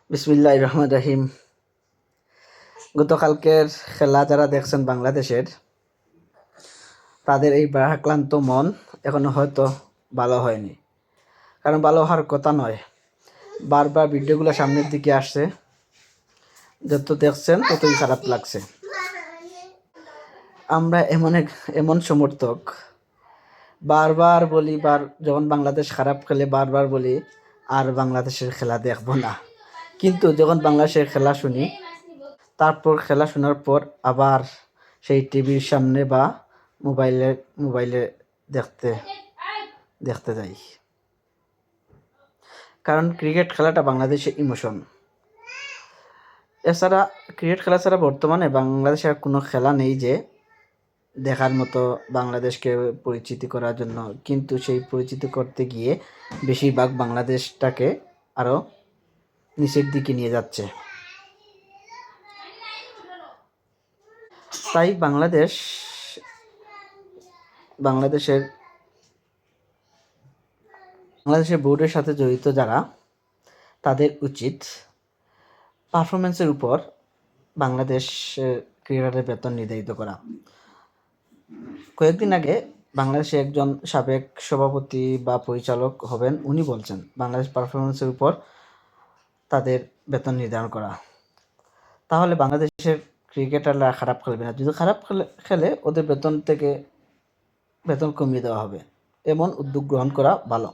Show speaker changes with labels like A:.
A: বিসমিল্লাহির রহমানির রহিম। গতকালকের খেলা যারা দেখছেন বাংলাদেশের, তাদের এই ভারাক্রান্ত মন এখনো হয়তো ভালো হয়নি, কারণ ভালো হওয়ার কথা নয়। বারবার ভিডিওগুলো সামনের দিকে আসছে, যত দেখছেন ততই খারাপ লাগছে। আমরা এমন সমর্থক, বারবার বলি, যখন বাংলাদেশ খারাপ খেলে বারবার বলি আর বাংলাদেশের খেলা দেখবো না, কিন্তু যখন বাংলাদেশের খেলা শুনি, তারপর খেলা শোনার পর আবার সেই টিভির সামনে বা মোবাইলে দেখতে দেখতে যাই। কারণ ক্রিকেট খেলাটা বাংলাদেশের ইমোশন। এছাড়া ক্রিকেট খেলা ছাড়া বর্তমানে বাংলাদেশের কোনো খেলা নেই যে দেখার মতো, বাংলাদেশকে পরিচিতি করার জন্য। কিন্তু সেই পরিচিতি করতে গিয়ে বেশিরভাগ বাংলাদেশটাকে আরও নিচের দিকে নিয়ে যাচ্ছে। তাই বাংলাদেশের বোর্ডের সাথে জড়িত যারা, তাদের উচিত পারফরমেন্সের উপর বাংলাদেশ ক্রিকেটারের বেতন নির্ধারিত করা। কয়েকদিন আগে বাংলাদেশে একজন সাবেক সভাপতি বা পরিচালক হবেন, উনি বলছেন বাংলাদেশ পারফরমেন্সের উপর তাদের বেতন নির্ধারণ করা। তাহলে বাংলাদেশের ক্রিকেটাররা খারাপ খেলবে না। যদি খারাপ খেলে ওদের বেতন কমিয়ে দেওয়া হবে, এমন উদ্যোগ গ্রহণ করা ভালো।